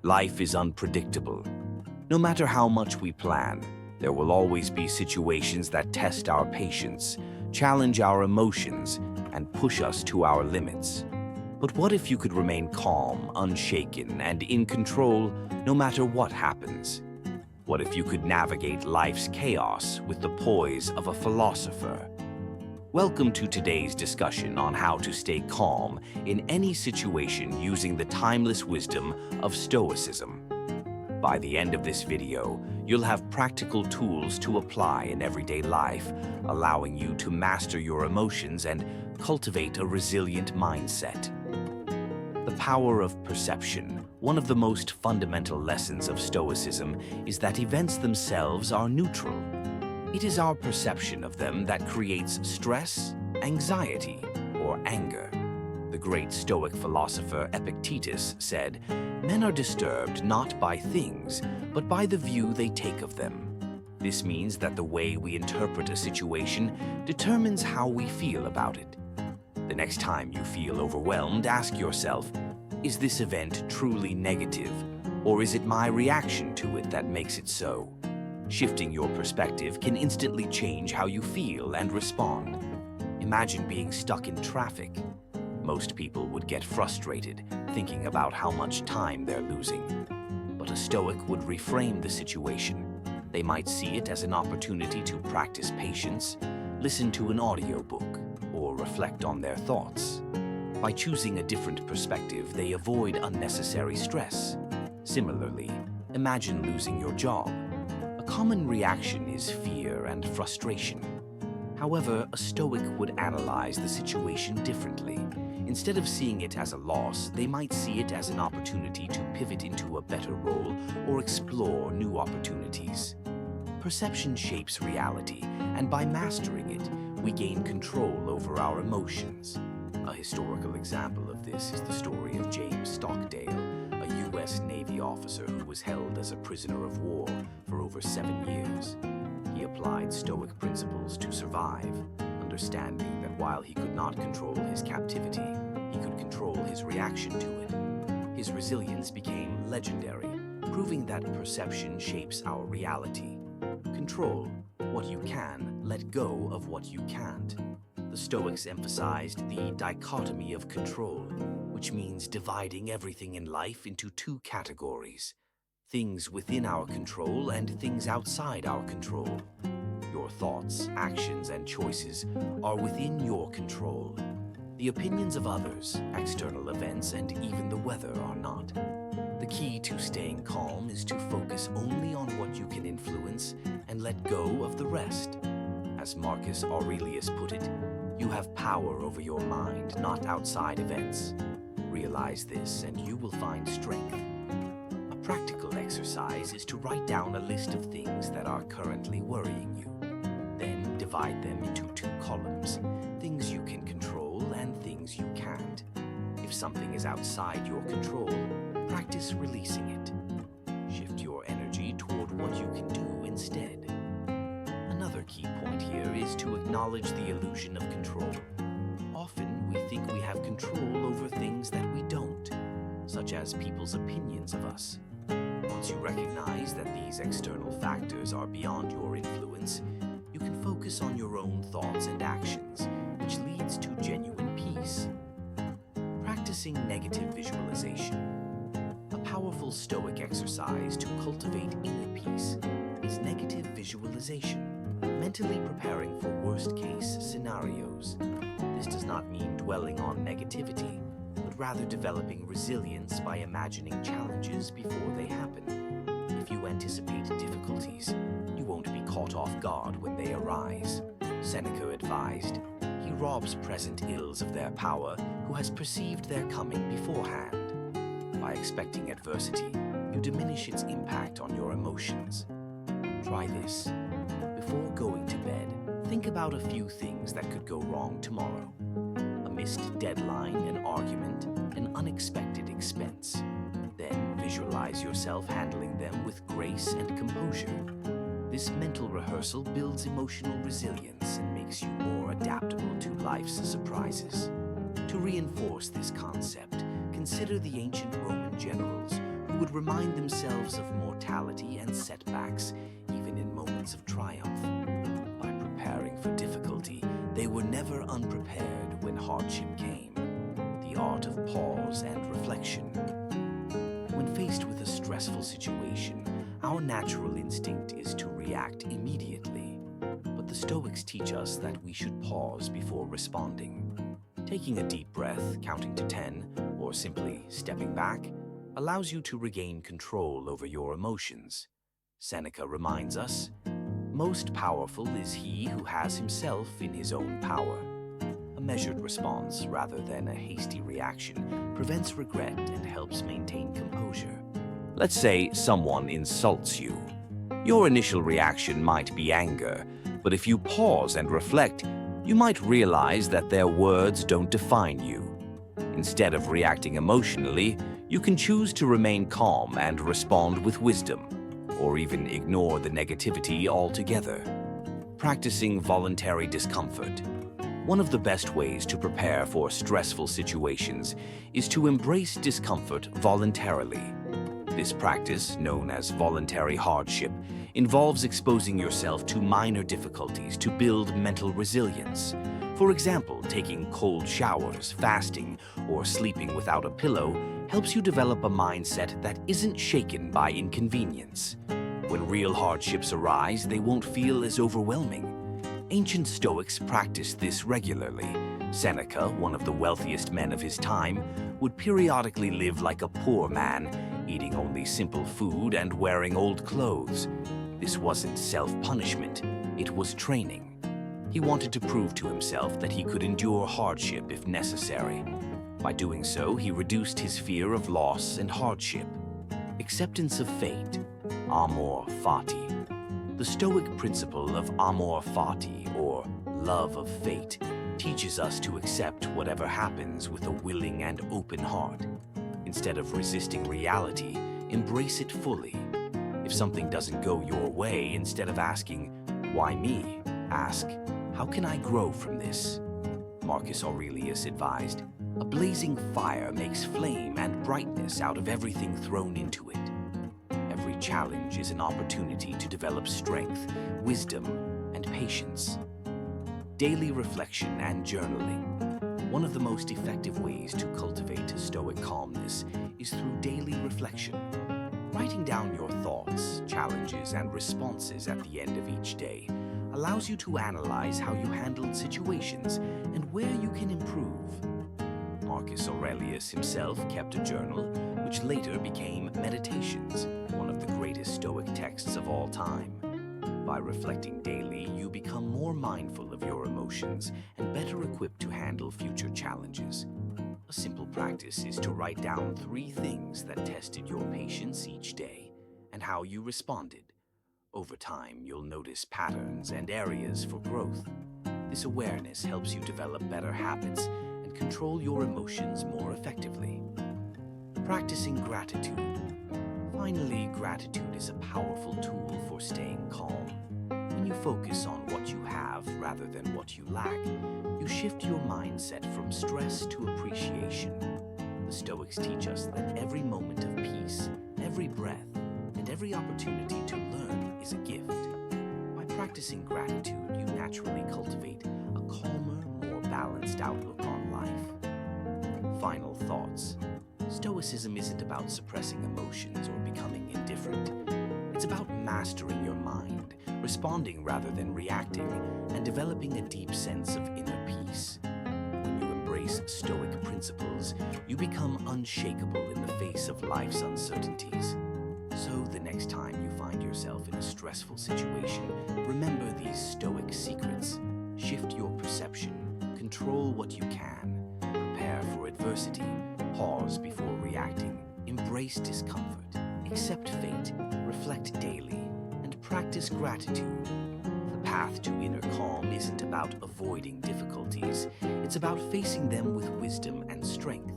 Life is unpredictable. No matter how much we plan, there will always be situations that test our patience, challenge our emotions, and push us to our limits. But what if you could remain calm, unshaken, and in control no matter what happens? What if you could navigate life's chaos with the poise of a philosopher? Welcome to today's discussion on how to stay calm in any situation using the timeless wisdom of Stoicism. By the end of this video, you'll have practical tools to apply in everyday life, allowing you to master your emotions and cultivate a resilient mindset. The power of perception. One of the most fundamental lessons of Stoicism is that events themselves are neutral. It is our perception of them that creates stress, anxiety, or anger. The great Stoic philosopher Epictetus said, "Men are disturbed not by things, but by the view they take of them." This means that the way we interpret a situation determines how we feel about it. The next time you feel overwhelmed, ask yourself, is this event truly negative, or is it my reaction to it that makes it so? Shifting your perspective can instantly change how you feel and respond. Imagine being stuck in traffic. Most people would get frustrated, thinking about how much time they're losing. But a Stoic would reframe the situation. They might see it as an opportunity to practice patience, listen to an audiobook, or reflect on their thoughts. By choosing a different perspective, they avoid unnecessary stress. Similarly, imagine losing your job. A common reaction is fear and frustration. However, a Stoic would analyze the situation differently. Instead of seeing it as a loss, they might see it as an opportunity to pivot into a better role or explore new opportunities. Perception shapes reality, and by mastering it, we gain control over our emotions. A historical example of this is the story of James Stockdale, a U.S. Navy officer who was held as a prisoner of war for over 7 years. He applied Stoic principles to survive, understanding that while he could not control his captivity, he could control his reaction to it. His resilience became legendary, proving that perception shapes our reality. Control what you can, let go of what you can't. The Stoics emphasized the dichotomy of control, which means dividing everything in life into two categories: things within our control and things outside our control. Your thoughts, actions, and choices are within your control. The opinions of others, external events, and even the weather are not. The key to staying calm is to focus only on what you can influence and let go of the rest. As Marcus Aurelius put it, you have power over your mind, not outside events. Realize this and you will find strength. A practical exercise is to write down a list of things that are currently worrying you. Then divide them into two columns, things you can control and things you can't. If something is outside your control, practice releasing it. Shift your energy toward what you can do instead. Another key point here is to acknowledge the illusion of control. Often we think we have control over things that we don't, such as people's opinions of us. Once you recognize that these external factors are beyond your influence, you can focus on your own thoughts and actions, which leads to genuine peace. Practicing negative visualization. A powerful Stoic exercise to cultivate inner peace is negative visualization, mentally preparing for worst-case scenarios. This does not mean dwelling on negativity, but rather developing resilience by imagining challenges before they happen. If you anticipate difficulties, you won't be caught off guard when they arise. Seneca advised, "He robs present ills of their power who has perceived their coming beforehand." By expecting adversity, you diminish its impact on your emotions. Try this. Before going to bed, think about a few things that could go wrong tomorrow. A missed deadline, an argument, an unexpected expense. Then visualize yourself handling them with grace and composure. This mental rehearsal builds emotional resilience and makes you more adaptable to life's surprises. To reinforce this concept, consider the ancient Roman generals who would remind themselves of mortality and setbacks, even in moments of triumph. By preparing for difficulty, they were never unprepared when hardship came. The art of pause and reflection. When faced with a stressful situation, our natural instinct is to react immediately. But the Stoics teach us that we should pause before responding. Taking a deep breath, counting to 10, or simply stepping back, allows you to regain control over your emotions. Seneca reminds us, "Most powerful is he who has himself in his own power." A measured response, rather than a hasty reaction, prevents regret and helps maintain composure. Let's say someone insults you. Your initial reaction might be anger, but if you pause and reflect, you might realize that their words don't define you. Instead of reacting emotionally, you can choose to remain calm and respond with wisdom, or even ignore the negativity altogether. Practicing voluntary discomfort. One of the best ways to prepare for stressful situations is to embrace discomfort voluntarily. This practice, known as voluntary hardship, involves exposing yourself to minor difficulties to build mental resilience. For example, taking cold showers, fasting, or sleeping without a pillow helps you develop a mindset that isn't shaken by inconvenience. When real hardships arise, they won't feel as overwhelming. Ancient Stoics practiced this regularly. Seneca, one of the wealthiest men of his time, would periodically live like a poor man, eating only simple food and wearing old clothes. This wasn't self-punishment, it was training. He wanted to prove to himself that he could endure hardship if necessary. By doing so, he reduced his fear of loss and hardship. Acceptance of fate. Amor, Fati. The Stoic principle of Amor Fati, or love of fate, teaches us to accept whatever happens with a willing and open heart. Instead of resisting reality, embrace it fully. If something doesn't go your way, instead of asking, "Why me?" ask, "How can I grow from this?" Marcus Aurelius advised, "A blazing fire makes flame and brightness out of everything thrown into it." Every challenge is an opportunity to develop strength, wisdom, and patience. Daily reflection and journaling. One of the most effective ways to cultivate Stoic calmness is through daily reflection. Writing down your thoughts, challenges, and responses at the end of each day allows you to analyze how you handled situations and where you can improve. Marcus Aurelius himself kept a journal, which later became Meditations, one of the greatest Stoic texts of all time. By reflecting daily, you become more mindful of your emotions and better equipped to handle future challenges. A simple practice is to write down 3 things that tested your patience each day and how you responded. Over time, you'll notice patterns and areas for growth. This awareness helps you develop better habits and control your emotions more effectively. Practicing gratitude. Finally, gratitude is a powerful tool for staying calm. When you focus on what you have rather than what you lack, you shift your mindset from stress to appreciation. The Stoics teach us that every moment of peace, every breath, and every opportunity to learn is a gift. By practicing gratitude, you naturally cultivate a calmer, more balanced outlook on life. Final thoughts. Stoicism isn't about suppressing emotions or becoming indifferent. It's about mastering your mind, responding rather than reacting, and developing a deep sense of inner peace. When you embrace Stoic principles, you become unshakable in the face of life's uncertainties. So the next time you find yourself in a stressful situation, remember these Stoic secrets. Shift your perception, control what you can, prepare for adversity, pause before reacting, embrace discomfort, accept fate, reflect daily, and practice gratitude. The path to inner calm isn't about avoiding difficulties, it's about facing them with wisdom and strength.